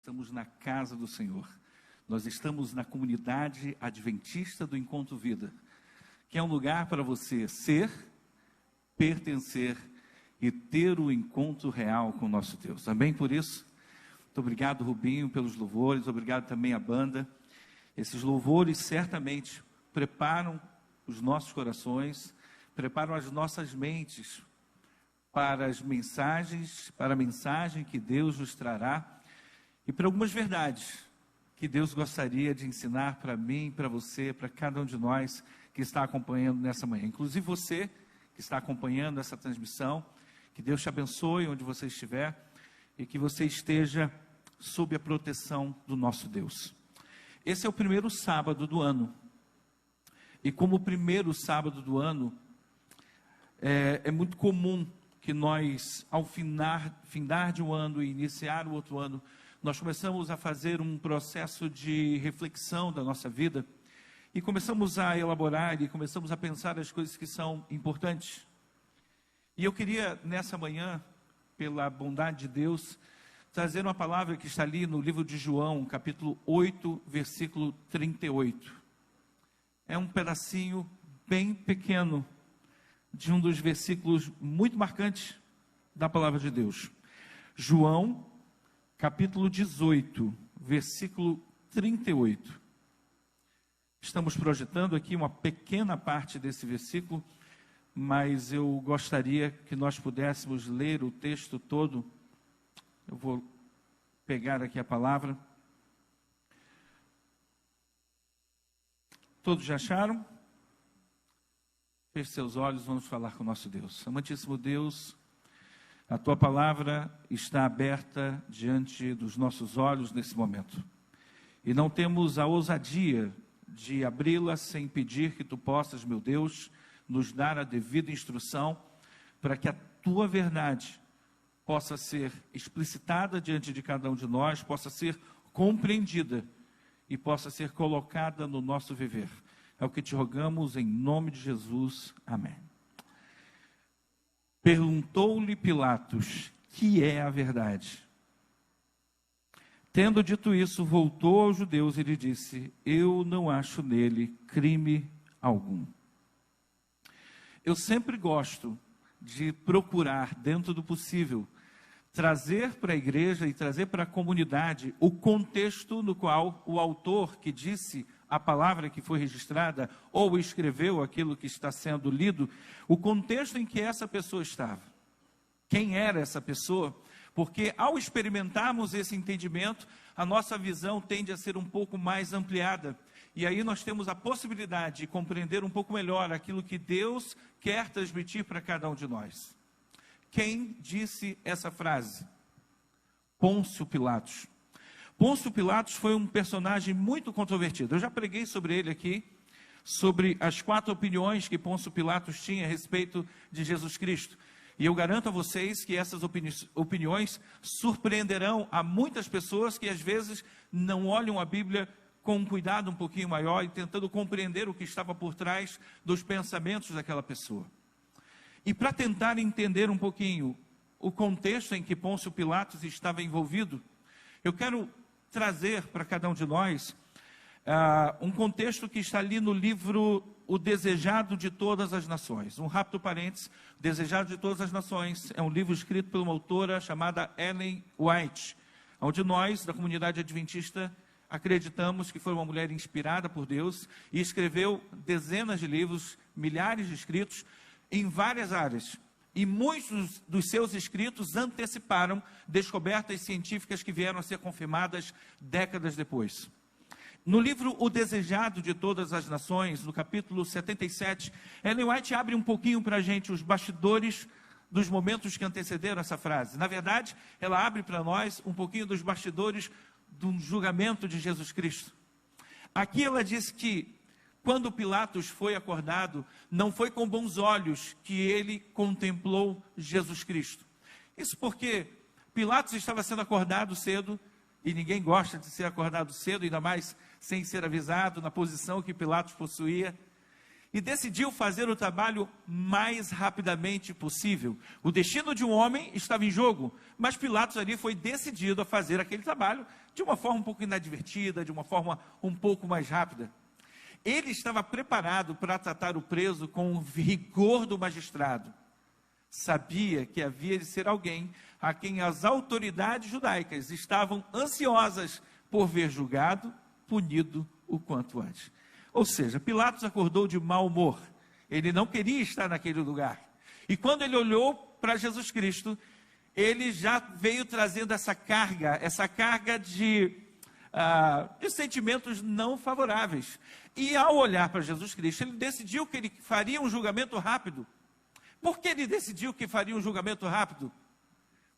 Estamos na casa do Senhor. Nós estamos na comunidade adventista do Encontro Vida, que é um lugar para você ser, pertencer e ter o encontro real com o nosso Deus. Amém por isso? Muito obrigado, Rubinho, pelos louvores. Obrigado também à banda. Esses louvores certamente preparam os nossos corações, preparam as nossas mentes para as mensagens, para a mensagem que Deus nos trará e para algumas verdades que Deus gostaria de ensinar para mim, para você, para cada um de nós que está acompanhando nessa manhã. Inclusive você que está acompanhando essa transmissão, que Deus te abençoe onde você estiver e que você esteja sob a proteção do nosso Deus. Esse é o primeiro sábado do ano. E como o primeiro sábado do é muito comum que nós, ao findar de um ano e iniciar o outro ano, nós começamos a fazer um processo de reflexão da nossa vida e começamos a elaborar e começamos a pensar as coisas que são importantes. E eu queria, nessa manhã, pela bondade de Deus, trazer uma palavra que está ali no livro de João, capítulo 8, versículo 38. É um pedacinho bem pequeno de um dos versículos muito marcantes da palavra de Deus. João, capítulo 18, versículo 38. Estamos projetando aqui uma pequena parte desse versículo, mas eu gostaria que nós pudéssemos ler o texto todo. Eu vou pegar aqui a palavra. Todos já acharam? Feche seus olhos, vamos falar com o nosso Deus. Amantíssimo Deus, a Tua palavra está aberta diante dos nossos olhos nesse momento. E não temos a ousadia de abri-la sem pedir que Tu possas, meu Deus, nos dar a devida instrução para que a Tua verdade possa ser explicitada diante de cada um de nós, possa ser compreendida e possa ser colocada no nosso viver. É o que te rogamos em nome de Jesus. Amém. Perguntou-lhe Pilatos, que é a verdade? Tendo dito isso, voltou aos judeus e lhe disse, eu não acho nele crime algum. Eu sempre gosto de procurar, dentro do possível, trazer para a igreja e trazer para a comunidade o contexto no qual o autor que disse a palavra que foi registrada ou escreveu aquilo que está sendo lido, o contexto em que essa pessoa estava. Quem era essa pessoa? Porque ao experimentarmos esse entendimento, a nossa visão tende a ser um pouco mais ampliada. E aí nós temos a possibilidade de compreender um pouco melhor aquilo que Deus quer transmitir para cada um de nós. Quem disse essa frase? Pôncio Pilatos. Pôncio Pilatos foi um personagem muito controvertido. Eu já preguei sobre ele aqui, sobre as 4 opiniões que Pôncio Pilatos tinha a respeito de Jesus Cristo. E eu garanto a vocês que essas opiniões surpreenderão a muitas pessoas que às vezes não olham a Bíblia com um cuidado um pouquinho maior e tentando compreender o que estava por trás dos pensamentos daquela pessoa. E para tentar entender um pouquinho o contexto em que Pôncio Pilatos estava envolvido, eu quero trazer para cada um de nós um contexto que está ali no livro O Desejado de Todas as Nações. Um rápido parênteses, O Desejado de Todas as Nações é um livro escrito por uma autora chamada Ellen White, onde nós, da comunidade adventista, acreditamos que foi uma mulher inspirada por Deus e escreveu dezenas de livros, milhares de escritos, em várias áreas. E muitos dos seus escritos anteciparam descobertas científicas que vieram a ser confirmadas décadas depois. No livro O Desejado de Todas as Nações, no capítulo 77, Ellen White abre um pouquinho para a gente os bastidores dos momentos que antecederam essa frase. Na verdade, ela abre para nós um pouquinho dos bastidores do julgamento de Jesus Cristo. Aqui ela diz que quando Pilatos foi acordado, não foi com bons olhos que ele contemplou Jesus Cristo. Isso porque Pilatos estava sendo acordado cedo, e ninguém gosta de ser acordado cedo, ainda mais sem ser avisado, na posição que Pilatos possuía. e decidiu fazer o trabalho mais rapidamente possível. O destino de um homem estava em jogo, mas Pilatos ali foi decidido a fazer aquele trabalho de uma forma um pouco inadvertida, de uma forma um pouco mais rápida. Ele estava preparado para tratar o preso com o rigor do magistrado. Sabia que havia de ser alguém a quem as autoridades judaicas estavam ansiosas por ver julgado, punido o quanto antes. Ou seja, Pilatos acordou de mau humor. Ele não queria estar naquele lugar. E quando ele olhou para Jesus Cristo, ele já veio trazendo essa carga de sentimentos não favoráveis. E ao olhar para Jesus Cristo, ele decidiu que ele faria um julgamento rápido. Por que ele decidiu que faria um julgamento rápido?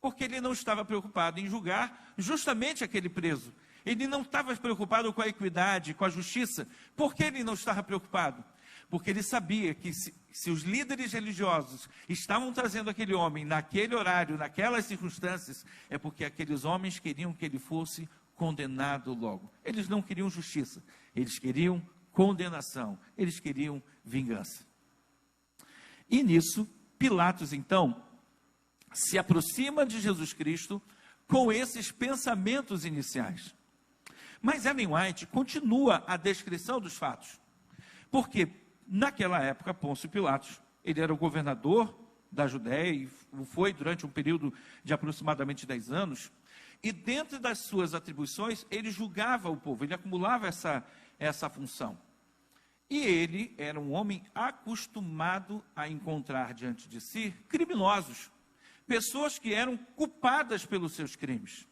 Porque ele não estava preocupado em julgar justamente aquele preso. Ele não estava preocupado com a equidade, com a justiça. Por que ele não estava preocupado? Porque ele sabia que se os líderes religiosos estavam trazendo aquele homem naquele horário, naquelas circunstâncias, é porque aqueles homens queriam que ele fosse condenado logo. Eles não queriam justiça, eles queriam condenação, eles queriam vingança. E nisso, Pilatos, então, se aproxima de Jesus Cristo com esses pensamentos iniciais. Mas Ellen White continua a descrição dos fatos. Porque, naquela época, Pôncio Pilatos, ele era o governador da Judéia, e foi durante um período de aproximadamente 10 anos, e dentro das suas atribuições, ele julgava o povo, ele acumulava essa função. E ele era um homem acostumado a encontrar diante de si criminosos, pessoas que eram culpadas pelos seus crimes.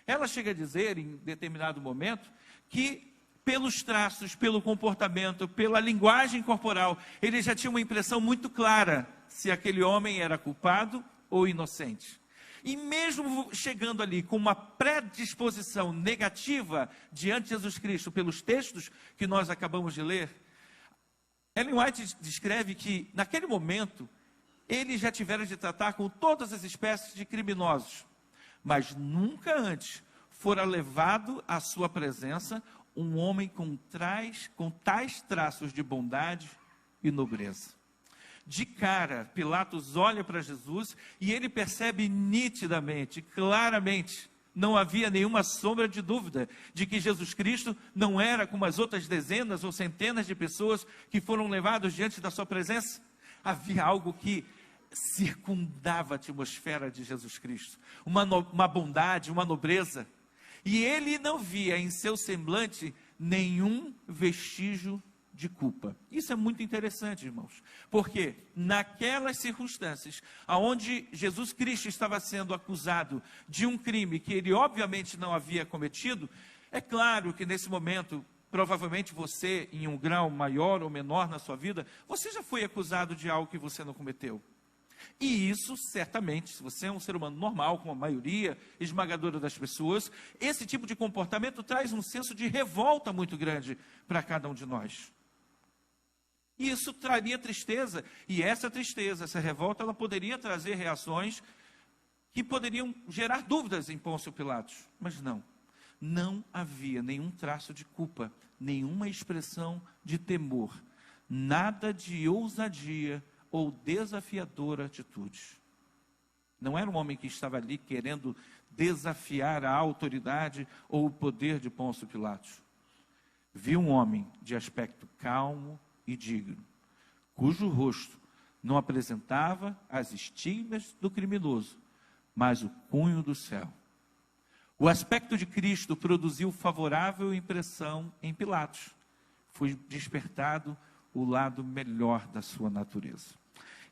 Ela chega a dizer, em determinado momento, que pelos traços, pelo comportamento, pela linguagem corporal, ele já tinha uma impressão muito clara se aquele homem era culpado ou inocente. E mesmo chegando ali com uma predisposição negativa diante de Jesus Cristo, pelos textos que nós acabamos de ler, Ellen White descreve que, naquele momento, ele já tivera de tratar com todas as espécies de criminosos, mas nunca antes fora levado à sua presença um homem com tais traços de bondade e nobreza. De cara, Pilatos olha para Jesus e ele percebe nitidamente, claramente, não havia nenhuma sombra de dúvida de que Jesus Cristo não era como as outras dezenas ou centenas de pessoas que foram levados diante da sua presença. Havia algo que circundava a atmosfera de Jesus Cristo, uma bondade, uma nobreza, e ele não via em seu semblante nenhum vestígio de culpa. Isso é muito interessante, irmãos, porque naquelas circunstâncias, aonde Jesus Cristo estava sendo acusado de um crime que ele obviamente não havia cometido, é claro que nesse momento, provavelmente você, em um grau maior ou menor na sua vida, você já foi acusado de algo que você não cometeu. E isso, certamente, se você é um ser humano normal, como a maioria esmagadora das pessoas, esse tipo de comportamento traz um senso de revolta muito grande para cada um de nós. E isso traria tristeza, e essa tristeza, essa revolta, ela poderia trazer reações que poderiam gerar dúvidas em Pôncio Pilatos. Mas não havia nenhum traço de culpa, nenhuma expressão de temor, nada de ousadia ou desafiadora atitude. Não era um homem que estava ali querendo desafiar a autoridade ou o poder de Pôncio Pilatos. Viu um homem de aspecto calmo e digno, cujo rosto não apresentava as estigmas do criminoso, mas o cunho do céu. O aspecto de Cristo produziu favorável impressão em Pilatos. Foi despertado o lado melhor da sua natureza.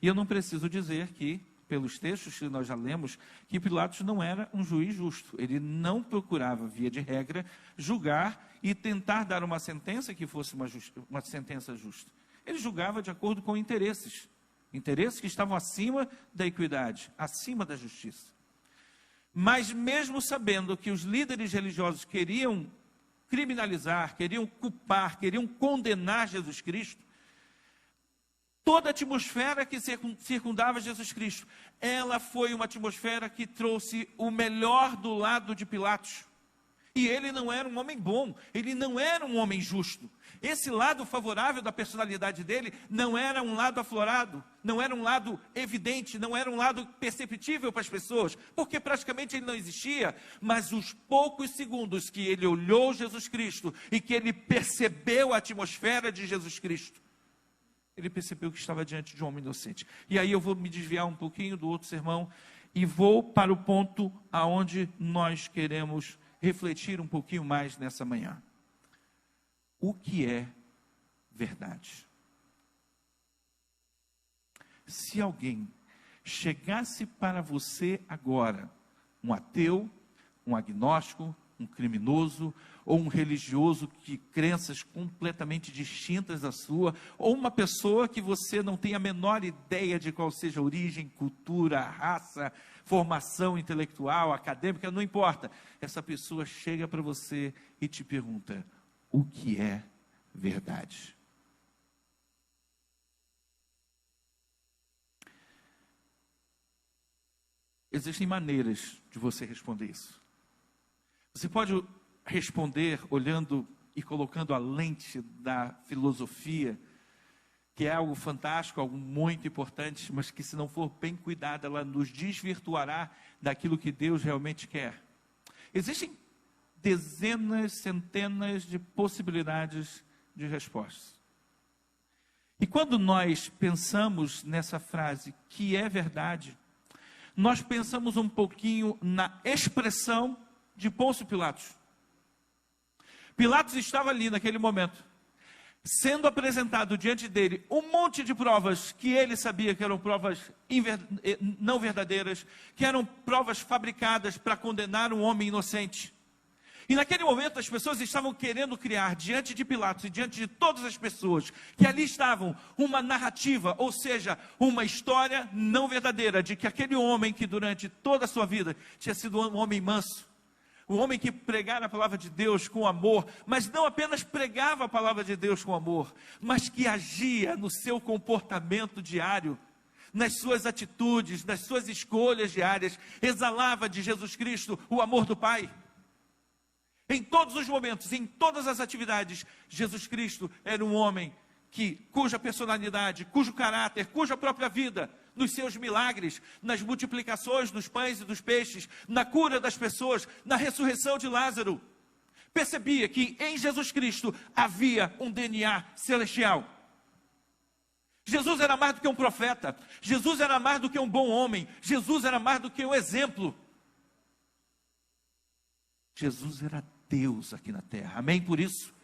E eu não preciso dizer que, pelos textos que nós já lemos, que Pilatos não era um juiz justo. Ele não procurava, via de regra, julgar e tentar dar uma sentença que fosse uma sentença justa. Ele julgava de acordo com interesses que estavam acima da equidade, acima da justiça. Mas mesmo sabendo que os líderes religiosos queriam criminalizar, queriam culpar, queriam condenar Jesus Cristo, toda a atmosfera que circundava Jesus Cristo, ela foi uma atmosfera que trouxe o melhor do lado de Pilatos. E ele não era um homem bom, ele não era um homem justo. Esse lado favorável da personalidade dele não era um lado aflorado, não era um lado evidente, não era um lado perceptível para as pessoas, porque praticamente ele não existia. Mas os poucos segundos que ele olhou Jesus Cristo e que ele percebeu a atmosfera de Jesus Cristo, ele percebeu que estava diante de um homem inocente. E aí eu vou me desviar um pouquinho do outro sermão e vou para o ponto aonde nós queremos refletir um pouquinho mais nessa manhã. O que é verdade? Se alguém chegasse para você agora, um ateu, um agnóstico, um criminoso, ou um religioso de crenças completamente distintas da sua, ou uma pessoa que você não tem a menor ideia de qual seja a origem, cultura, raça, formação intelectual, acadêmica, não importa. Essa pessoa chega para você e te pergunta: o que é verdade? Existem maneiras de você responder isso. Você pode responder olhando e colocando a lente da filosofia, que é algo fantástico, algo muito importante, mas que, se não for bem cuidada, ela nos desvirtuará daquilo que Deus realmente quer. Existem dezenas, centenas de possibilidades de respostas. E quando nós pensamos nessa frase, que é verdade, nós pensamos um pouquinho na expressão de Pôncio Pilatos. Pilatos estava ali naquele momento, sendo apresentado diante dele um monte de provas que ele sabia que eram provas não verdadeiras, que eram provas fabricadas para condenar um homem inocente. E naquele momento as pessoas estavam querendo criar diante de Pilatos e diante de todas as pessoas que ali estavam uma narrativa, ou seja, uma história não verdadeira, de que aquele homem que durante toda a sua vida tinha sido um homem manso, um homem que pregara a palavra de Deus com amor, mas não apenas pregava a palavra de Deus com amor, mas que agia no seu comportamento diário, nas suas atitudes, nas suas escolhas diárias, exalava de Jesus Cristo o amor do Pai. Em todos os momentos, em todas as atividades, Jesus Cristo era um homem cuja personalidade, cujo caráter, cuja própria vida, nos seus milagres, nas multiplicações dos pães e dos peixes, na cura das pessoas, na ressurreição de Lázaro, percebia que em Jesus Cristo havia um DNA celestial. Jesus era mais do que um profeta, Jesus era mais do que um bom homem, Jesus era mais do que um exemplo. Jesus era Deus aqui na terra, amém? Por isso,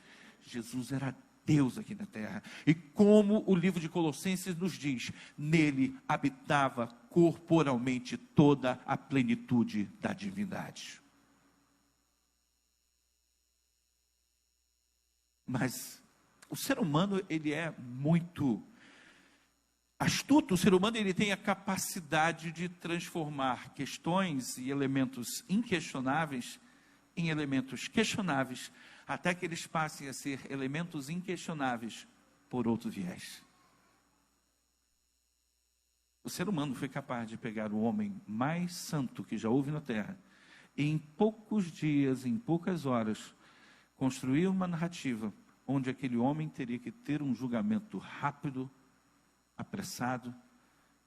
Jesus era Deus aqui na terra, e como o livro de Colossenses nos diz, nele habitava corporalmente toda a plenitude da divindade. Mas o ser humano, ele é muito astuto. O ser humano, ele tem a capacidade de transformar questões e elementos inquestionáveis em elementos questionáveis, até que eles passem a ser elementos inquestionáveis por outro viés. O ser humano foi capaz de pegar o homem mais santo que já houve na terra, e em poucos dias, em poucas horas, construir uma narrativa onde aquele homem teria que ter um julgamento rápido, apressado,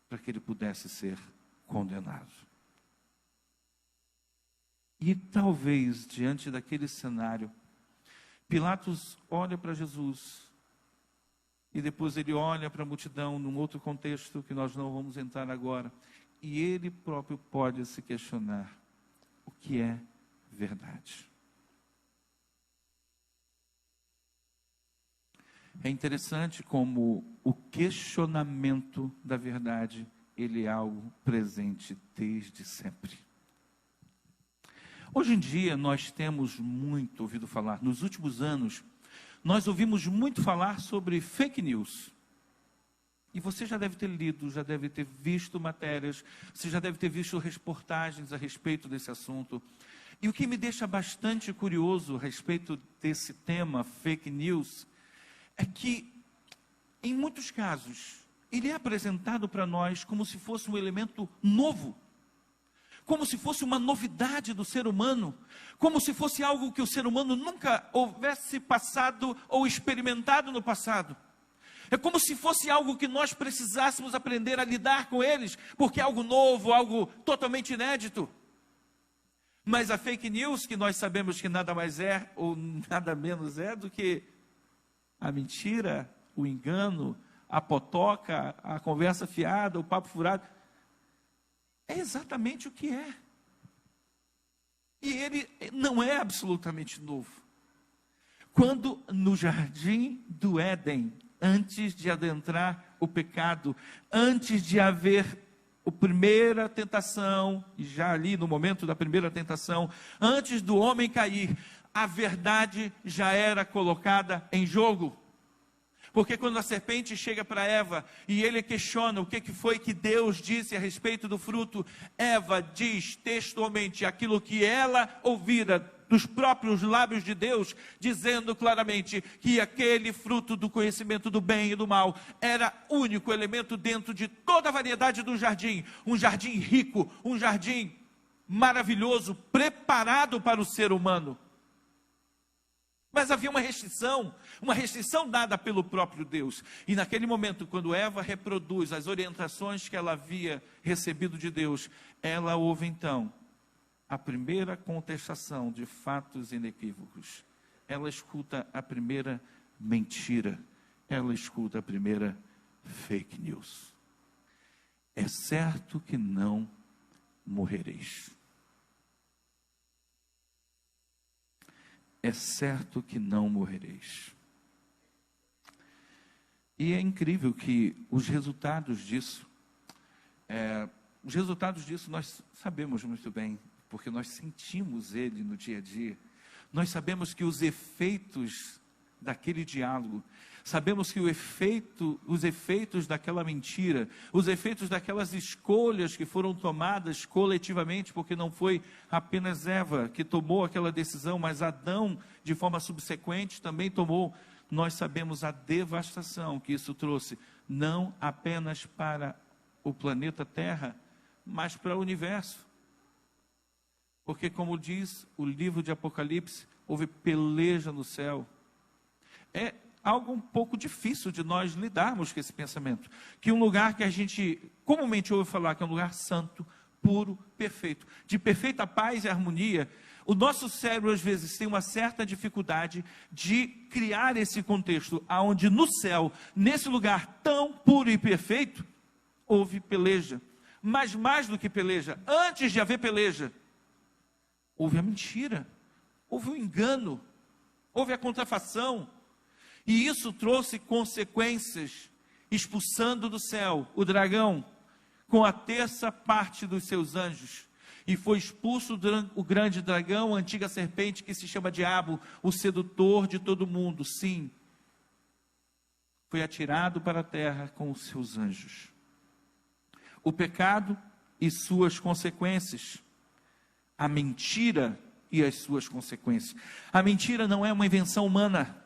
para que ele pudesse ser condenado. E talvez, diante daquele cenário, Pilatos olha para Jesus, e depois ele olha para a multidão, num outro contexto que nós não vamos entrar agora, e ele próprio pode se questionar: o que é verdade? É interessante como o questionamento da verdade, ele é algo presente desde sempre. Hoje em dia nós temos muito ouvido falar, nos últimos anos, nós ouvimos muito falar sobre fake news. E você já deve ter lido, já deve ter visto matérias, você já deve ter visto reportagens a respeito desse assunto. E o que me deixa bastante curioso a respeito desse tema, fake news, é que, em muitos casos, ele é apresentado para nós como se fosse um elemento novo, como se fosse uma novidade do ser humano, como se fosse algo que o ser humano nunca houvesse passado ou experimentado no passado. É como se fosse algo que nós precisássemos aprender a lidar com eles, porque é algo novo, algo totalmente inédito. Mas a fake news, que nós sabemos que nada mais é, ou nada menos é, do que a mentira, o engano, a potoca, a conversa fiada, o papo furado, é exatamente o que é. E ele não é absolutamente novo. Quando no jardim do Éden, antes de adentrar o pecado, antes de haver a primeira tentação, e já ali no momento da primeira tentação, antes do homem cair, a verdade já era colocada em jogo. Porque quando a serpente chega para Eva e ele questiona o que foi que Deus disse a respeito do fruto, Eva diz textualmente aquilo que ela ouvira dos próprios lábios de Deus, dizendo claramente que aquele fruto do conhecimento do bem e do mal era único elemento dentro de toda a variedade do jardim, um jardim rico, um jardim maravilhoso, preparado para o ser humano. Mas havia uma restrição dada pelo próprio Deus. E naquele momento, quando Eva reproduz as orientações que ela havia recebido de Deus, ela ouve então a primeira contestação de fatos inequívocos. Ela escuta a primeira mentira. Ela escuta a primeira fake news. É certo que não morrereis. É certo que não morrereis. E é incrível que os resultados disso nós sabemos muito bem, porque nós sentimos ele no dia a dia. Nós sabemos que os efeitos daquele diálogo, sabemos que os efeitos daquela mentira, os efeitos daquelas escolhas que foram tomadas coletivamente, porque não foi apenas Eva que tomou aquela decisão, mas Adão, de forma subsequente, também tomou. Nós sabemos a devastação que isso trouxe, não apenas para o planeta Terra, mas para o universo. Porque, como diz o livro de Apocalipse, houve peleja no céu. É algo um pouco difícil de nós lidarmos com esse pensamento. Que um lugar que a gente comumente ouve falar que é um lugar santo, puro, perfeito, de perfeita paz e harmonia, o nosso cérebro às vezes tem uma certa dificuldade de criar esse contexto, onde no céu, nesse lugar tão puro e perfeito, houve peleja. Mas mais do que peleja, antes de haver peleja, houve a mentira, houve o engano, houve a contrafação. E isso trouxe consequências, expulsando do céu o dragão, com a terça parte dos seus anjos. E foi expulso o grande dragão, a antiga serpente que se chama Diabo, o sedutor de todo mundo. Sim, foi atirado para a terra com os seus anjos. O pecado e suas consequências. A mentira e as suas consequências. A mentira não é uma invenção humana.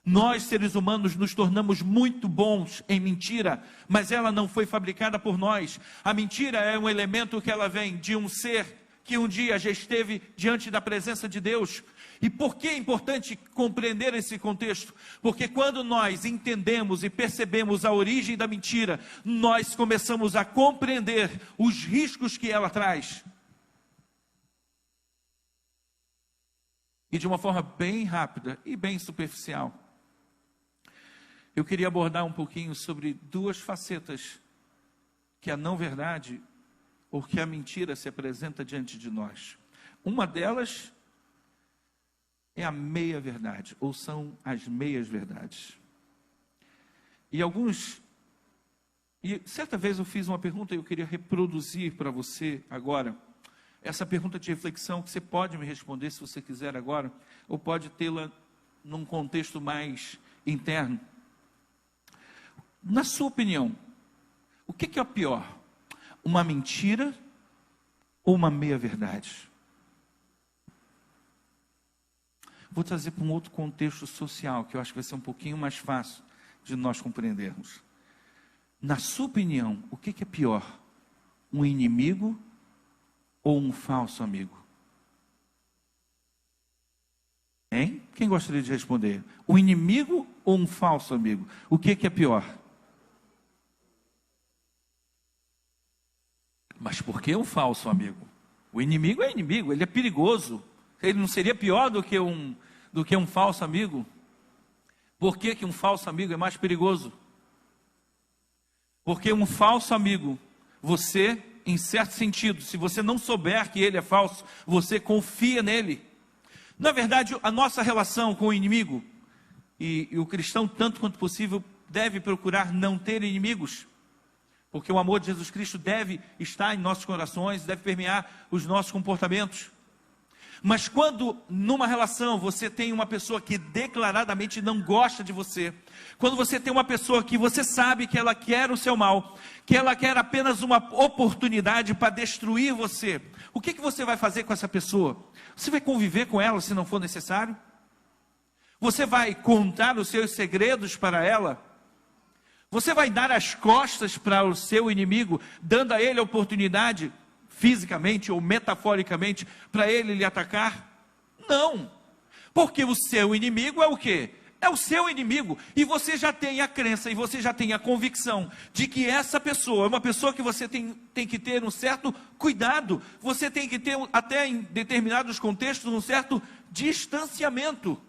Nós, seres humanos, nos tornamos muito bons em mentira, mas ela não foi fabricada por nós. A mentira é um elemento que ela vem de um ser que um dia já esteve diante da presença de Deus. E por que é importante compreender esse contexto? Porque quando nós entendemos e percebemos a origem da mentira, nós começamos a compreender os riscos que ela traz. E de uma forma bem rápida e bem superficial, eu queria abordar um pouquinho sobre duas facetas que a não-verdade ou que a mentira se apresenta diante de nós. Uma delas é a meia-verdade, ou são as meias-verdades. E certa vez eu fiz uma pergunta e eu queria reproduzir para você agora. Essa pergunta de reflexão que você pode me responder se você quiser agora, ou pode tê-la num contexto mais interno. Na sua opinião, o que é o pior? Uma mentira ou uma meia-verdade? Vou trazer para um outro contexto social, que eu acho que vai ser um pouquinho mais fácil de nós compreendermos. Na sua opinião, o que é pior? Um inimigo ou um falso amigo? Hein? Quem gostaria de responder? O inimigo ou um falso amigo? O que é pior? Mas por que um falso amigo? O inimigo é inimigo, ele é perigoso. Ele não seria pior do que um falso amigo? Por que um falso amigo é mais perigoso? Porque um falso amigo, você, em certo sentido, se você não souber que ele é falso, você confia nele. Na verdade, a nossa relação com o inimigo, e o cristão, tanto quanto possível, deve procurar não ter inimigos, porque o amor de Jesus Cristo deve estar em nossos corações, deve permear os nossos comportamentos. Mas quando numa relação você tem uma pessoa que declaradamente não gosta de você, quando você tem uma pessoa que você sabe que ela quer o seu mal, que ela quer apenas uma oportunidade para destruir você, o que você vai fazer com essa pessoa? Você vai conviver com ela se não for necessário? Você vai contar os seus segredos para ela? Você vai dar as costas para o seu inimigo, dando a ele a oportunidade, fisicamente ou metaforicamente, para ele lhe atacar? Não, porque o seu inimigo é o quê? É o seu inimigo, e você já tem a crença, e você já tem a convicção, de que essa pessoa é uma pessoa que você tem que ter um certo cuidado, você tem que ter, até em determinados contextos, um certo distanciamento,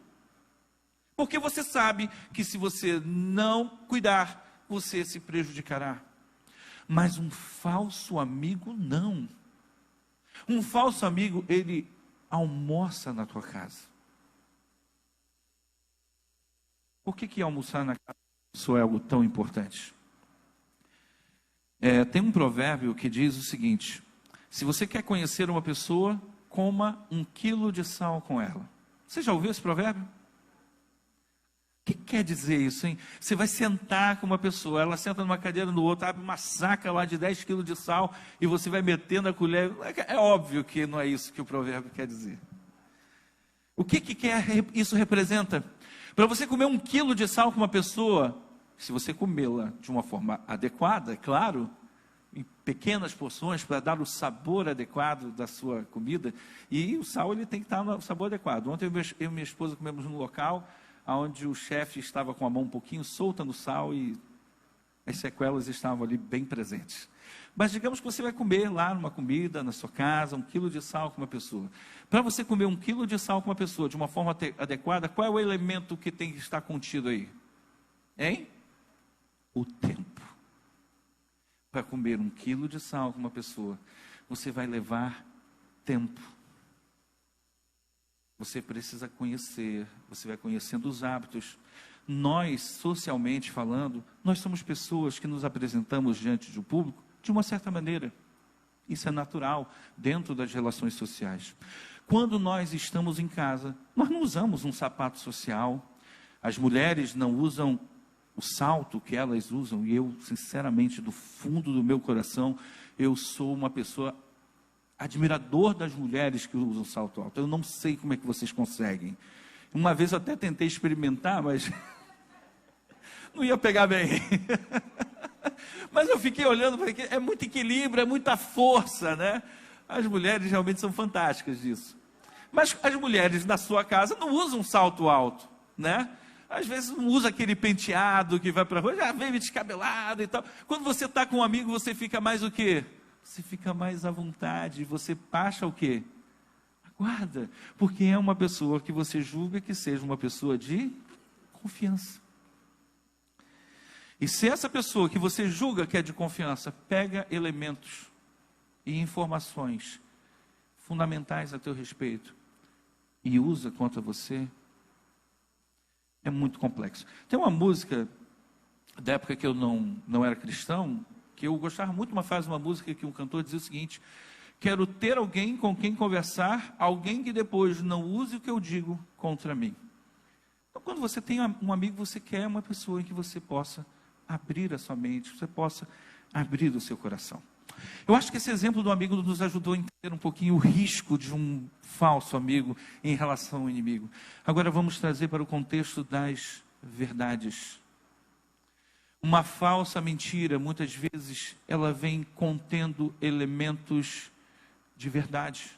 porque você sabe que se você não cuidar, você se prejudicará. Mas um falso amigo não. Um falso amigo, ele almoça na tua casa. Por que almoçar na casa da é algo tão importante? Tem um provérbio que diz o seguinte: se você quer conhecer uma pessoa, coma 1 quilo de sal com ela. Você já ouviu esse provérbio? O que quer dizer isso, hein? Você vai sentar com uma pessoa, ela senta numa cadeira no outro, abre uma saca lá de 10 quilos de sal e você vai metendo a colher. É óbvio que não é isso que o provérbio quer dizer. O que isso representa? Para você comer 1 quilo de sal com uma pessoa, se você comê-la de uma forma adequada, é claro, em pequenas porções, para dar o sabor adequado da sua comida, e o sal ele tem que estar no sabor adequado. Ontem eu e minha esposa comemos num local onde o chefe estava com a mão um pouquinho solta no sal e as sequelas estavam ali bem presentes. Mas digamos que você vai comer lá numa comida, na sua casa, 1 quilo de sal com uma pessoa. Para você comer 1 quilo de sal com uma pessoa de uma forma adequada, qual é o elemento que tem que estar contido aí? Hein? O tempo. Para comer 1 quilo de sal com uma pessoa, você vai levar tempo. Você precisa conhecer, você vai conhecendo os hábitos. Nós, socialmente falando, nós somos pessoas que nos apresentamos diante do público de uma certa maneira. Isso é natural dentro das relações sociais. Quando nós estamos em casa, nós não usamos um sapato social. As mulheres não usam o salto que elas usam. E eu, sinceramente, do fundo do meu coração, eu sou uma pessoa admirador das mulheres que usam salto alto. Eu não sei como é que vocês conseguem. Uma vez eu até tentei experimentar, mas não ia pegar bem. Mas eu fiquei olhando, porque é muito equilíbrio, é muita força, né? As mulheres realmente são fantásticas disso. Mas as mulheres na sua casa não usam salto alto, né? Às vezes não usa aquele penteado que vai para a rua, já vem descabelado e tal. Quando você está com um amigo, você fica mais o quê? Você fica mais à vontade, você passa o quê? Aguarda, porque é uma pessoa que você julga que seja uma pessoa de confiança. E se essa pessoa que você julga que é de confiança, pega elementos e informações fundamentais a teu respeito e usa contra você, é muito complexo. Tem uma música da época que eu não era cristão, que eu gostava muito, uma frase, uma música que um cantor dizia o seguinte: quero ter alguém com quem conversar, alguém que depois não use o que eu digo contra mim. Então, quando você tem um amigo, você quer uma pessoa em que você possa abrir a sua mente, você possa abrir o seu coração. Eu acho que esse exemplo do amigo nos ajudou a entender um pouquinho o risco de um falso amigo em relação ao inimigo. Agora vamos trazer para o contexto das verdades. Uma falsa mentira, muitas vezes, ela vem contendo elementos de verdade.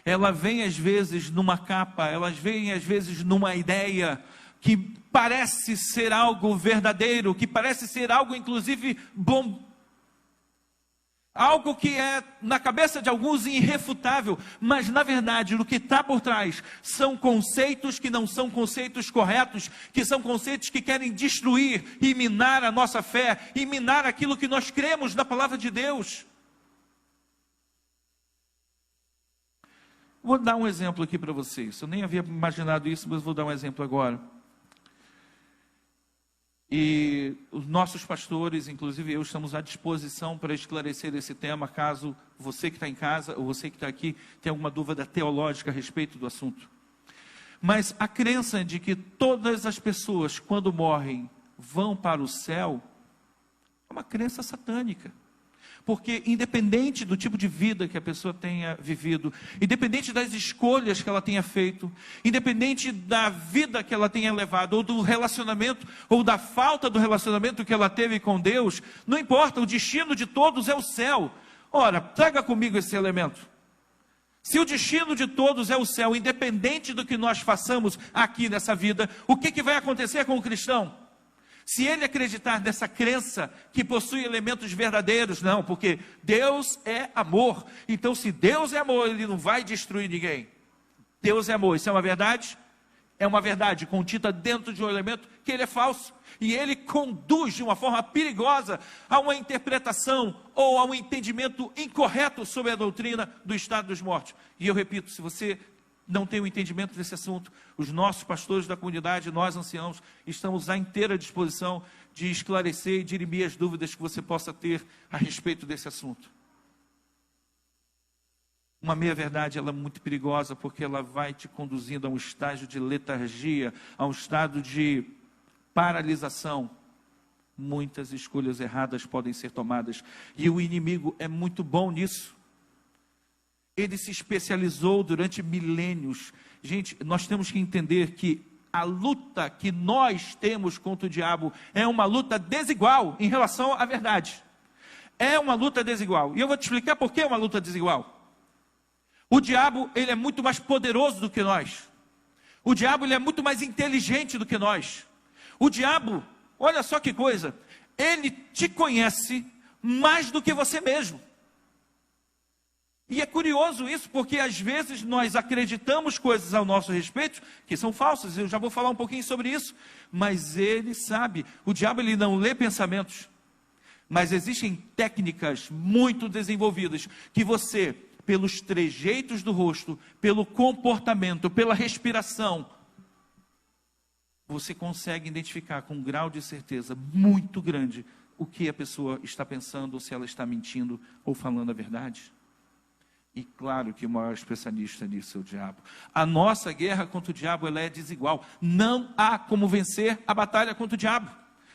Ela vem às vezes numa capa, elas vêm às vezes numa ideia que parece ser algo verdadeiro, que parece ser algo inclusive bom, algo que é na cabeça de alguns irrefutável, mas na verdade o que está por trás são conceitos que não são conceitos corretos, que são conceitos que querem destruir e minar a nossa fé, e minar aquilo que nós cremos na palavra de Deus. Vou dar um exemplo aqui para vocês. Eu nem havia imaginado isso, mas vou dar um exemplo agora. E os nossos pastores, inclusive eu, estamos à disposição para esclarecer esse tema, caso você que está em casa, ou você que está aqui, tenha alguma dúvida teológica a respeito do assunto. Mas a crença de que todas as pessoas, quando morrem, vão para o céu, é uma crença satânica. Porque independente do tipo de vida que a pessoa tenha vivido, independente das escolhas que ela tenha feito, independente da vida que ela tenha levado, ou do relacionamento, ou da falta do relacionamento que ela teve com Deus, não importa, o destino de todos é o céu. Ora, traga comigo esse elemento. Se o destino de todos é o céu, independente do que nós façamos aqui nessa vida, o que vai acontecer com o cristão? Se ele acreditar nessa crença que possui elementos verdadeiros, não, porque Deus é amor. Então, se Deus é amor, Ele não vai destruir ninguém. Deus é amor, isso é uma verdade? É uma verdade contida dentro de um elemento que ele é falso. E ele conduz de uma forma perigosa a uma interpretação ou a um entendimento incorreto sobre a doutrina do estado dos mortos. E eu repito, se você não tem o entendimento desse assunto, os nossos pastores da comunidade, nós anciãos, estamos à inteira disposição de esclarecer e dirimir as dúvidas que você possa ter a respeito desse assunto. Uma meia-verdade, ela é muito perigosa, porque ela vai te conduzindo a um estágio de letargia, a um estado de paralisação. Muitas escolhas erradas podem ser tomadas, e o inimigo é muito bom nisso. Ele se especializou durante milênios. Gente, nós temos que entender que a luta que nós temos contra o diabo é uma luta desigual em relação à verdade. É uma luta desigual. E eu vou te explicar por que é uma luta desigual. O diabo, ele é muito mais poderoso do que nós. O diabo, ele é muito mais inteligente do que nós. O diabo, olha só que coisa, ele te conhece mais do que você mesmo. E é curioso isso, porque às vezes nós acreditamos coisas ao nosso respeito que são falsas. Eu já vou falar um pouquinho sobre isso. Mas ele sabe, o diabo, ele não lê pensamentos. Mas existem técnicas muito desenvolvidas que você, pelos trejeitos do rosto, pelo comportamento, pela respiração, você consegue identificar com um grau de certeza muito grande o que a pessoa está pensando, ou se ela está mentindo ou falando a verdade. E claro que o maior especialista nisso é o diabo. A nossa guerra contra o diabo, ela é desigual. Não há como vencer a batalha contra o diabo.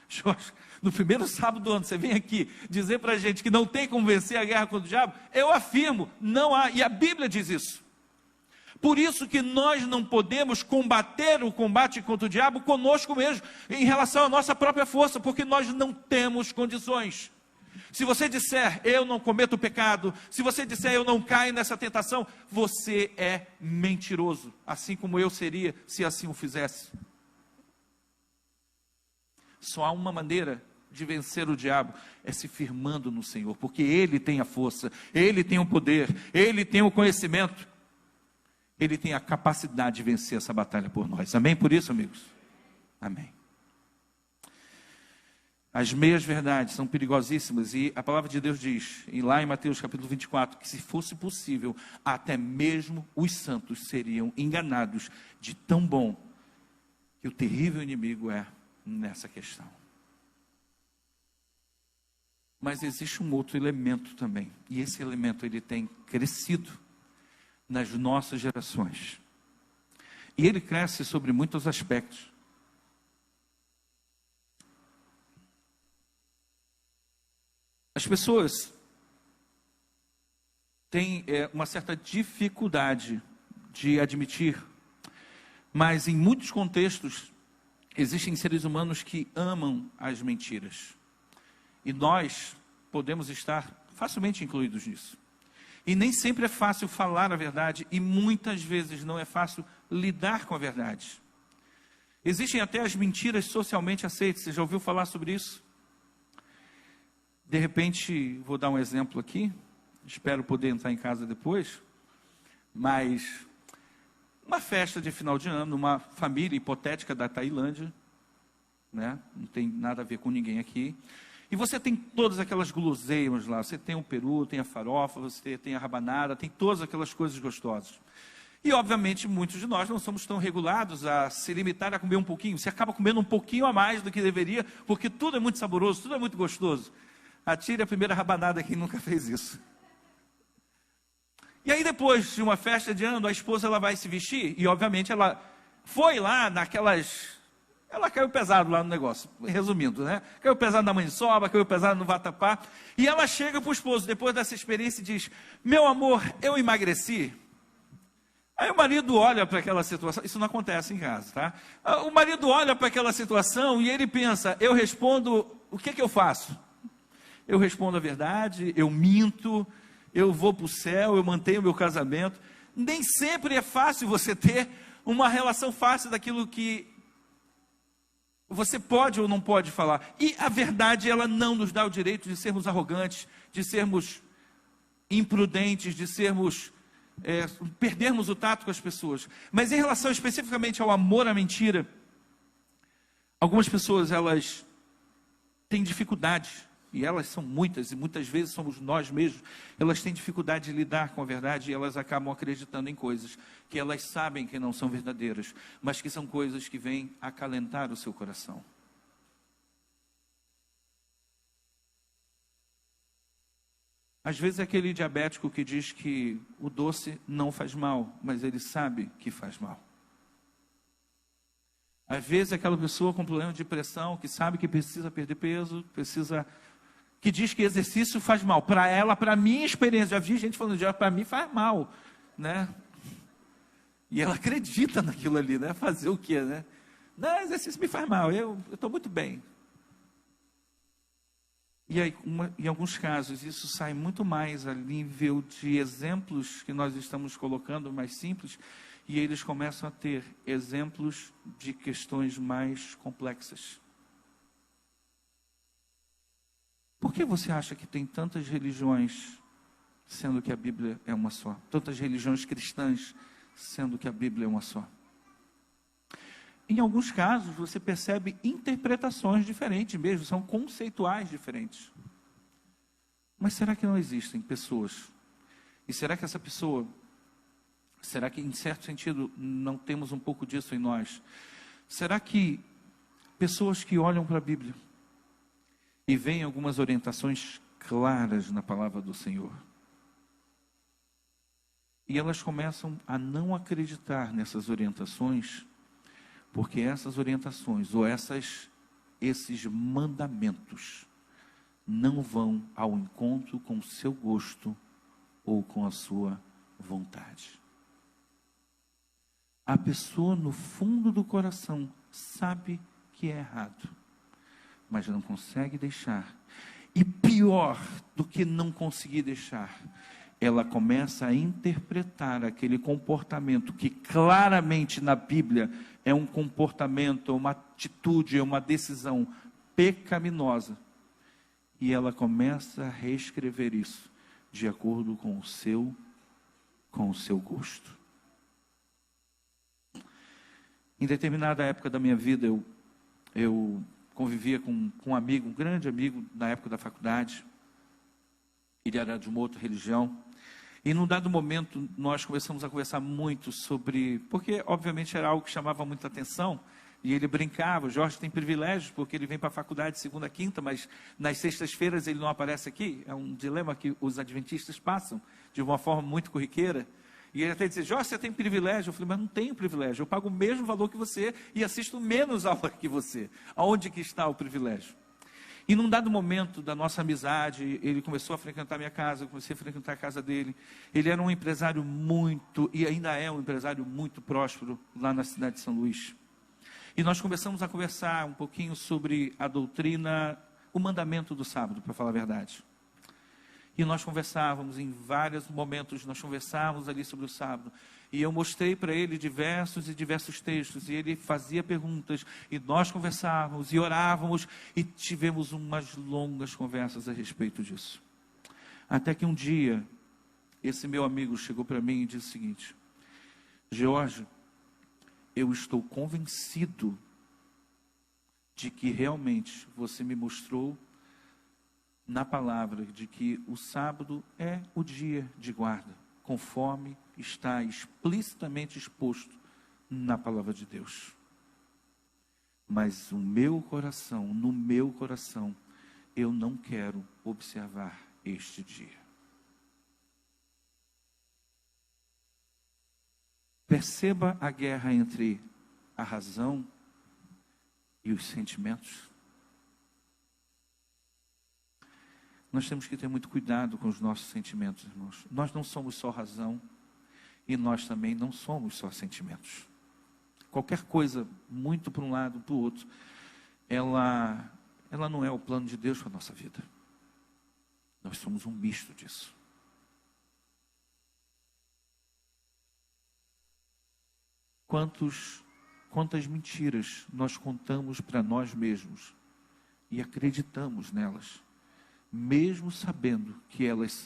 Jorge, no primeiro sábado do ano, você vem aqui dizer para a gente que não tem como vencer a guerra contra o diabo? Eu afirmo, não há. E a Bíblia diz isso. Por isso que nós não podemos combater o combate contra o diabo conosco mesmo, em relação à nossa própria força, porque nós não temos condições. Se você disser, eu não cometo pecado, se você disser, eu não caio nessa tentação, você é mentiroso, assim como eu seria, se assim o fizesse. Só há uma maneira de vencer o diabo, é se firmando no Senhor, porque Ele tem a força, Ele tem o poder, Ele tem o conhecimento, Ele tem a capacidade de vencer essa batalha por nós. Amém por isso, amigos? Amém. As meias verdades são perigosíssimas, e a palavra de Deus diz, lá em Mateus capítulo 24, que se fosse possível, até mesmo os santos seriam enganados de tão bom que o terrível inimigo é nessa questão. Mas existe um outro elemento também, e esse elemento ele tem crescido nas nossas gerações, e ele cresce sobre muitos aspectos. As pessoas têm uma certa dificuldade de admitir, mas em muitos contextos existem seres humanos que amam as mentiras, e nós podemos estar facilmente incluídos nisso. E nem sempre é fácil falar a verdade, e muitas vezes não é fácil lidar com a verdade. Existem até as mentiras socialmente aceitas. Você já ouviu falar sobre isso? De repente, vou dar um exemplo aqui. Espero poder entrar em casa depois. Mas, uma festa de final de ano, uma família hipotética da Tailândia, né? Não tem nada a ver com ninguém aqui. E você tem todas aquelas guloseimas lá. Você tem o peru, tem a farofa, você tem a rabanada, tem todas aquelas coisas gostosas. E, obviamente, muitos de nós não somos tão regulados a se limitar a comer um pouquinho. Você acaba comendo um pouquinho a mais do que deveria, porque tudo é muito saboroso, tudo é muito gostoso. Atire a primeira rabanada quem nunca fez isso. E aí, depois de uma festa de ano, a esposa ela vai se vestir, e, obviamente, ela foi lá naquelas... Ela caiu pesado lá no negócio, resumindo, né? Caiu pesado na maniçoba, caiu pesado no vatapá. E ela chega para o esposo, depois dessa experiência, e diz: meu amor, eu emagreci. Aí o marido olha para aquela situação, isso não acontece em casa, tá? O marido olha para aquela situação e ele pensa, eu respondo, o que eu faço? Eu respondo a verdade, eu minto, eu vou para o céu, eu mantenho o meu casamento. Nem sempre é fácil você ter uma relação fácil daquilo que você pode ou não pode falar. E a verdade, ela não nos dá o direito de sermos arrogantes, de sermos imprudentes, de sermos... perdermos o tato com as pessoas. Mas em relação especificamente ao amor à mentira, algumas pessoas elas têm dificuldade, e elas são muitas, e muitas vezes somos nós mesmos, elas têm dificuldade de lidar com a verdade, e elas acabam acreditando em coisas que elas sabem que não são verdadeiras, mas que são coisas que vêm acalentar o seu coração. Às vezes é aquele diabético que diz que o doce não faz mal, mas ele sabe que faz mal. Às vezes é aquela pessoa com problema de pressão, que sabe que precisa perder peso, que diz que exercício faz mal. Para ela, para a minha experiência, já vi gente falando de para mim faz mal, né? E ela acredita naquilo ali, né? Fazer o quê, né? Não, exercício me faz mal, eu estou muito bem. E aí, em alguns casos, isso sai muito mais a nível de exemplos que nós estamos colocando, mais simples, e eles começam a ter exemplos de questões mais complexas. Por que você acha que tem tantas religiões, sendo que a Bíblia é uma só? Tantas religiões cristãs, sendo que a Bíblia é uma só? Em alguns casos, você percebe interpretações diferentes mesmo, são conceituais diferentes. Mas será que não existem pessoas? E será que será que em certo sentido não temos um pouco disso em nós? Será que pessoas que olham para a Bíblia e veem algumas orientações claras na palavra do Senhor, e elas começam a não acreditar nessas orientações, porque essas orientações ou esses mandamentos não vão ao encontro com o seu gosto ou com a sua vontade. A pessoa no fundo do coração sabe que é errado, mas não consegue deixar. E pior do que não conseguir deixar, ela começa a interpretar aquele comportamento que claramente na Bíblia é um comportamento, uma atitude, uma decisão pecaminosa. E ela começa a reescrever isso de acordo com o seu gosto. Em determinada época da minha vida, eu convivia com um amigo, um grande amigo, na época da faculdade. Ele era de uma outra religião. E num dado momento, nós começamos a conversar muito sobre... Porque, obviamente, era algo que chamava muita atenção. E ele brincava, o Jorge tem privilégios, porque ele vem para a faculdade segunda a quinta, mas nas sextas-feiras ele não aparece aqui. É um dilema que os adventistas passam, de uma forma muito corriqueira. E ele até dizia, Jorge, você tem privilégio? Eu falei, mas não tenho privilégio. Eu pago o mesmo valor que você e assisto menos aula que você. Aonde que está o privilégio? E num dado momento da nossa amizade, ele começou a frequentar minha casa, eu comecei a frequentar a casa dele. Ele era um empresário e ainda é um empresário muito próspero lá na cidade de São Luís. E nós começamos a conversar um pouquinho sobre a doutrina, o mandamento do sábado, para falar a verdade. E nós conversávamos, em vários momentos, nós conversávamos ali sobre o sábado. E eu mostrei para ele diversos textos, e ele fazia perguntas, e nós conversávamos, e orávamos, e tivemos umas longas conversas a respeito disso. Até que um dia, esse meu amigo chegou para mim e disse o seguinte: George, eu estou convencido de que realmente você me mostrou na palavra de que o sábado é o dia de guarda, conforme está explicitamente exposto na palavra de Deus. Mas no meu coração, eu não quero observar este dia. Perceba a guerra entre a razão e os sentimentos. Nós temos que ter muito cuidado com os nossos sentimentos, irmãos. Nós não somos só razão e nós também não somos só sentimentos. Qualquer coisa, muito para um lado, para o outro, ela não é o plano de Deus para a nossa vida. Nós somos um misto disso. Quantas mentiras nós contamos para nós mesmos e acreditamos nelas, mesmo sabendo que elas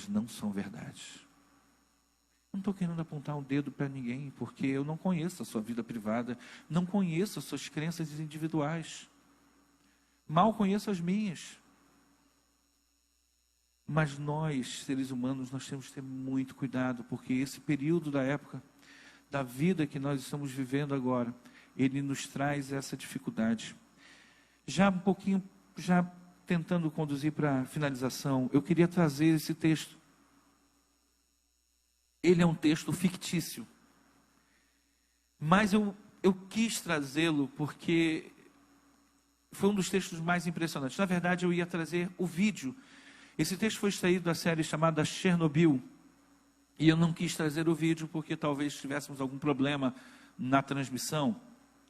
não são verdade. Não estou querendo apontar um dedo para ninguém, porque eu não conheço a sua vida privada, não conheço as suas crenças individuais, mal conheço as minhas. Mas nós, seres humanos, nós temos que ter muito cuidado, porque esse período da época, da vida que nós estamos vivendo agora, ele nos traz essa dificuldade. Já um pouquinho, já tentando conduzir para a finalização, eu queria trazer esse texto. Ele é um texto fictício, mas eu quis trazê-lo porque foi um dos textos mais impressionantes. Na verdade, eu ia trazer o vídeo. Esse texto foi extraído da série chamada Chernobyl, e eu não quis trazer o vídeo porque talvez tivéssemos algum problema na transmissão,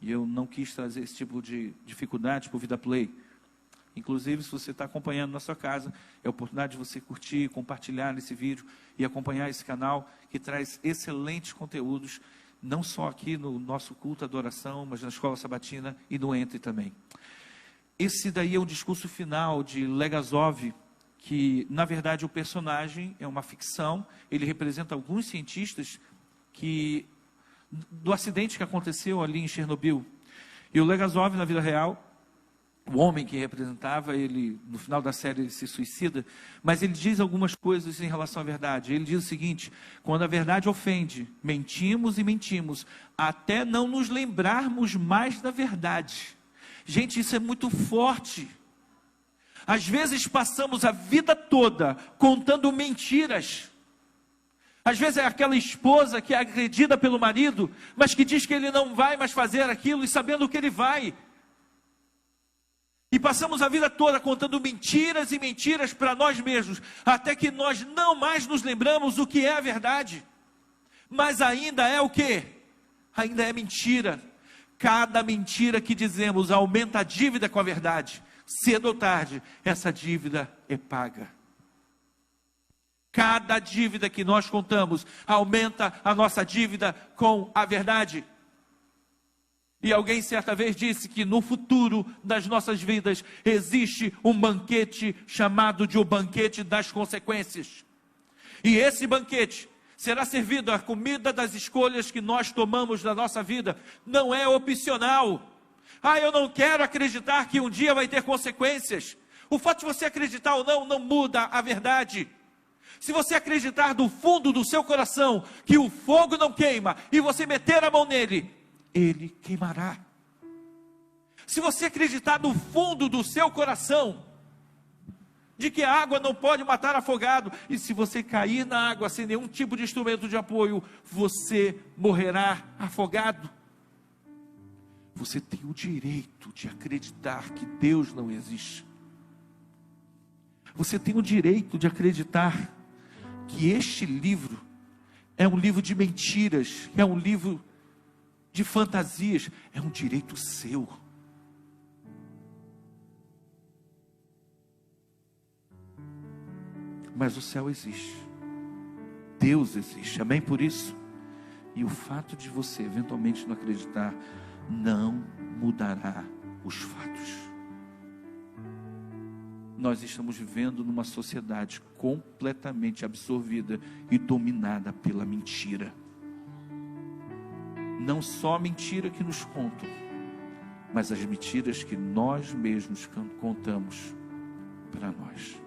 e eu não quis trazer esse tipo de dificuldade por Vida Play. Inclusive, se você está acompanhando na sua casa, é a oportunidade de você curtir, compartilhar esse vídeo e acompanhar esse canal que traz excelentes conteúdos, não só aqui no nosso culto adoração, mas na escola sabatina e no Entre também. Esse daí é o discurso final de Legasov, que na verdade o personagem é uma ficção, ele representa alguns cientistas do acidente que aconteceu ali em Chernobyl. E o Legasov, na vida real, o homem que representava, ele, no final da série, ele se suicida, mas ele diz algumas coisas em relação à verdade. Ele diz o seguinte: quando a verdade ofende, mentimos e mentimos, até não nos lembrarmos mais da verdade. Gente, isso é muito forte. Às vezes passamos a vida toda contando mentiras. Às vezes é aquela esposa que é agredida pelo marido, mas que diz que ele não vai mais fazer aquilo, e sabendo que ele vai. E passamos a vida toda contando mentiras e mentiras para nós mesmos, até que nós não mais nos lembramos o que é a verdade. Mas ainda é o quê? Ainda é mentira. Cada mentira que dizemos aumenta a dívida com a verdade. Cedo ou tarde, essa dívida é paga. Cada dívida que nós contamos aumenta a nossa dívida com a verdade. E alguém certa vez disse que no futuro das nossas vidas existe um banquete chamado de o banquete das consequências. E esse banquete será servido a comida das escolhas que nós tomamos na nossa vida. Não é opcional. Eu não quero acreditar que um dia vai ter consequências. O fato de você acreditar ou não, não muda a verdade. Se você acreditar do fundo do seu coração que o fogo não queima e você meter a mão nele, ele queimará. Se você acreditar do fundo do seu coração de que a água não pode matar afogado, e se você cair na água sem nenhum tipo de instrumento de apoio, você morrerá afogado. Você tem o direito de acreditar que Deus não existe. Você tem o direito de acreditar que este livro é um livro de mentiras, é um livro de fantasias, é um direito seu. Mas o céu existe. Deus existe. Amém por isso? E o fato de você eventualmente não acreditar não mudará os fatos. Nós estamos vivendo numa sociedade completamente absorvida e dominada pela mentira. Não só a mentira que nos contam, mas as mentiras que nós mesmos contamos para nós.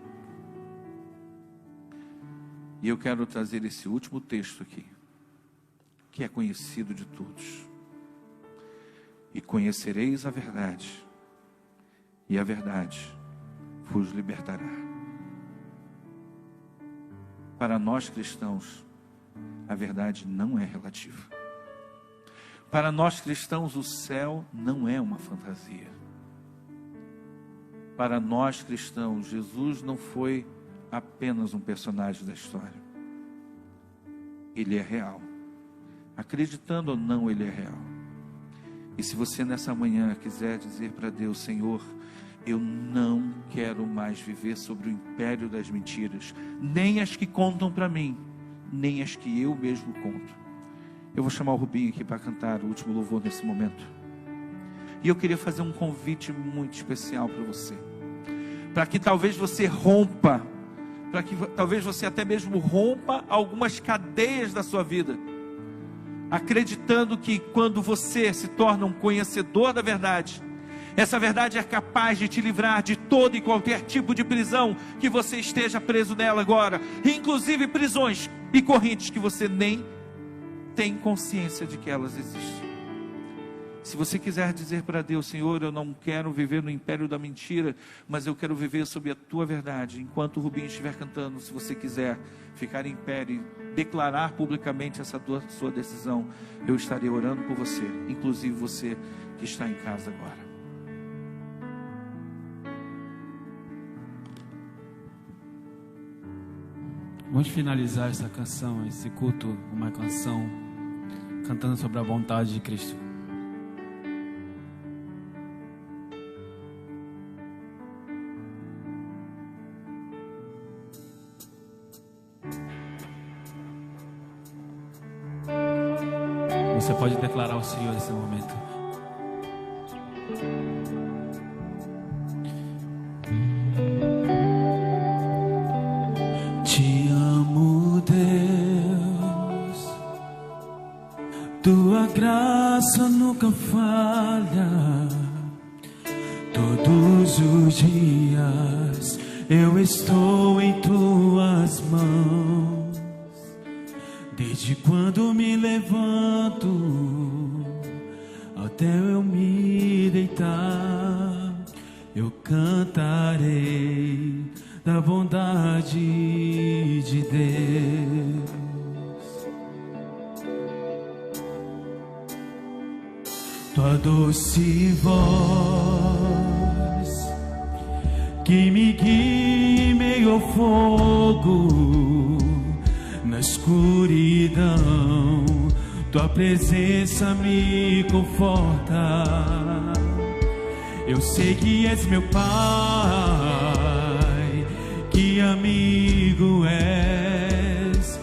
E eu quero trazer esse último texto aqui, que é conhecido de todos. E conhecereis a verdade, e a verdade vos libertará. Para nós cristãos, a verdade não é relativa. Para nós cristãos, o céu não é uma fantasia. Para nós cristãos, Jesus não foi apenas um personagem da história. Ele é real. Acreditando ou não, Ele é real. E se você nessa manhã quiser dizer para Deus: Senhor, eu não quero mais viver sobre o império das mentiras, nem as que contam para mim, nem as que eu mesmo conto. Eu vou chamar o Rubinho aqui para cantar o último louvor nesse momento. E eu queria fazer um convite muito especial para você, para que talvez você rompa, para que talvez você até mesmo rompa algumas cadeias da sua vida, acreditando que quando você se torna um conhecedor da verdade, essa verdade é capaz de te livrar de todo e qualquer tipo de prisão que você esteja preso nela agora, inclusive prisões e correntes que você nem tem consciência de que elas existem. Se você quiser dizer para Deus: Senhor, eu não quero viver no império da mentira, mas eu quero viver sob a tua verdade. Enquanto o Rubinho estiver cantando, se você quiser ficar em pé e declarar publicamente essa sua decisão, eu estarei orando por você, inclusive você que está em casa agora. Vamos finalizar essa canção, esse culto, uma canção cantando sobre a vontade de Cristo. Você pode declarar ao Senhor nesse momento. Te amo, Deus, tua graça nunca falha. Todos os dias eu estou em tuas mãos. Desde quando me levanto até eu me deitar, eu cantarei da bondade de Deus. Tua doce voz que me guia em meio ao fogo, na escuridão, tua presença me conforta. Eu sei que és meu Pai, que amigo és.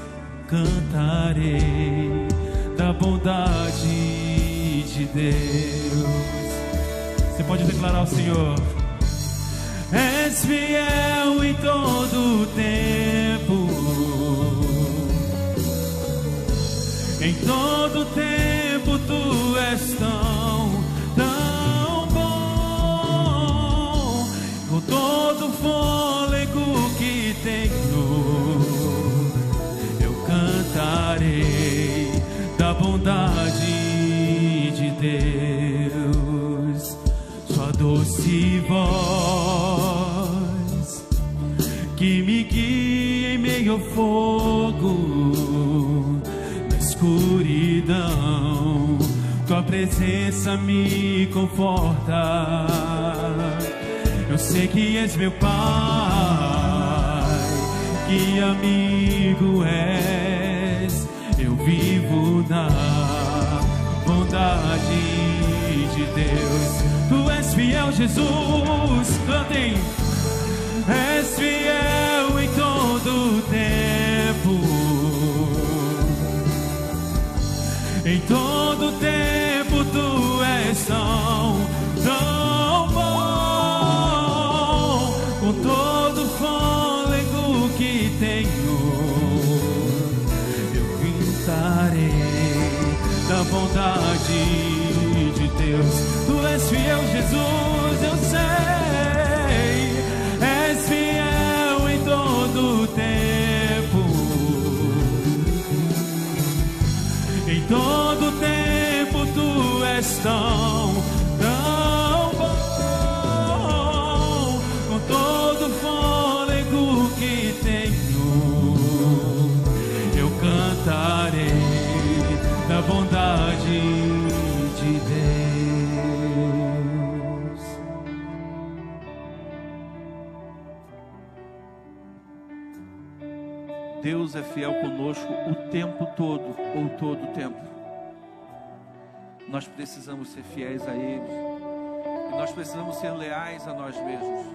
Cantarei da bondade de Deus. Você pode declarar ao Senhor: és fiel em todo o tempo. Em todo tempo tu és tão bom. Com todo fôlego que tenho, eu cantarei da bondade de Deus. Sua doce voz que me guia em meio ao fogo, escuridão, tua presença me conforta. Eu sei que és meu Pai, que amigo és. Eu vivo na bondade de Deus. Tu és fiel, Jesus. Cantem. És fiel em todo todo tempo. Em todo tempo tu és tão bom. Com todo fôlego que tenho, eu cantarei da bondade de Deus. Tu és fiel, Jesus, eu sei. És fiel em todo tempo. Em todo tempo tu és tão bom. Com todo fôlego que tenho, eu cantarei da bondade de Deus. Deus é fiel conosco o tempo todo, ou todo o tempo. Nós precisamos ser fiéis a Ele. E nós precisamos ser leais a nós mesmos.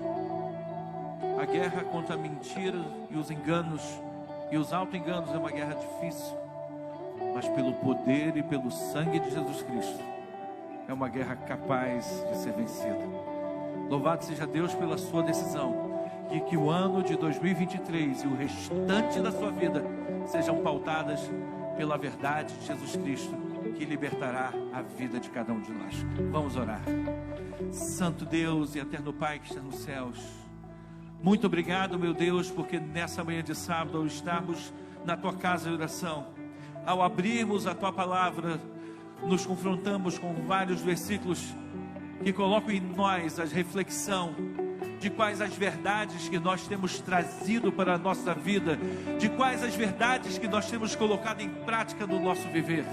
A guerra contra a mentira e os enganos e os auto-enganos é uma guerra difícil. Mas pelo poder e pelo sangue de Jesus Cristo, é uma guerra capaz de ser vencida. Louvado seja Deus pela sua decisão. E que o ano de 2023 e o restante da sua vida sejam pautadas pela verdade de Jesus Cristo, que libertará a vida de cada um de nós. Vamos orar. Santo Deus e eterno Pai que está nos céus, muito obrigado, meu Deus, porque nessa manhã de sábado, ao estarmos na tua casa de oração, ao abrirmos a tua palavra, nos confrontamos com vários versículos que colocam em nós a reflexão de quais as verdades que nós temos trazido para a nossa vida, de quais as verdades que nós temos colocado em prática no nosso viver.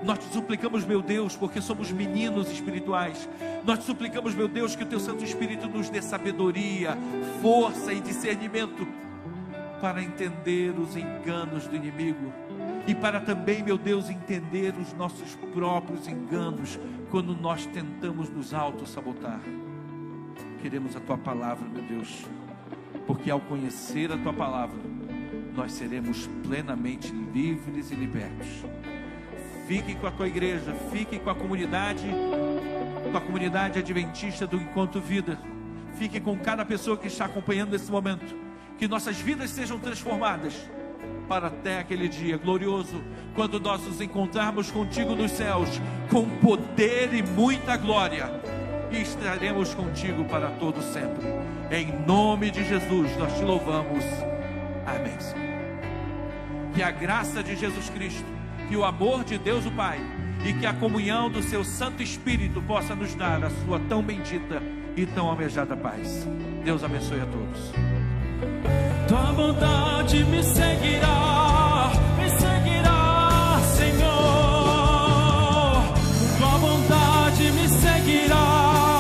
Nós te suplicamos, meu Deus, porque somos meninos espirituais. Nós te suplicamos, meu Deus, que o teu Santo Espírito nos dê sabedoria, força e discernimento para entender os enganos do inimigo e para também, meu Deus, entender os nossos próprios enganos quando nós tentamos nos auto-sabotar. Queremos a tua palavra, meu Deus, porque ao conhecer a tua palavra, nós seremos plenamente livres e libertos. Fique com a tua igreja, fique com a comunidade adventista do Encontro Vida. Fique com cada pessoa que está acompanhando nesse momento. Que nossas vidas sejam transformadas para até aquele dia glorioso, quando nós nos encontrarmos contigo nos céus, com poder e muita glória. E estaremos contigo para todo sempre. Em nome de Jesus nós te louvamos. Amém. Que a graça de Jesus Cristo, que o amor de Deus o Pai e que a comunhão do seu Santo Espírito possa nos dar a sua tão bendita e tão almejada paz. Deus abençoe a todos. Tua bondade me seguirá, Senhor. Tua bondade me seguirá,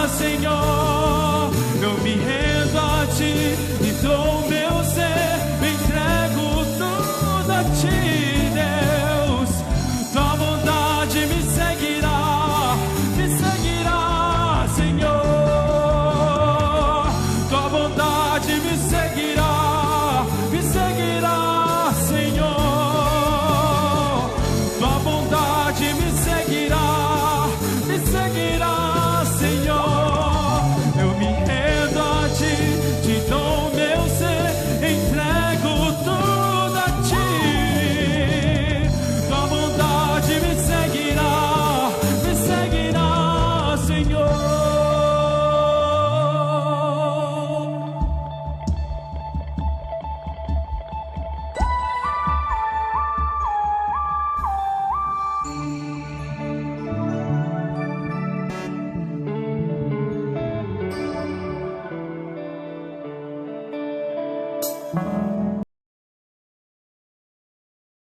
Senhor. Eu me rendo a ti e dou meu ser, me entrego tudo a ti.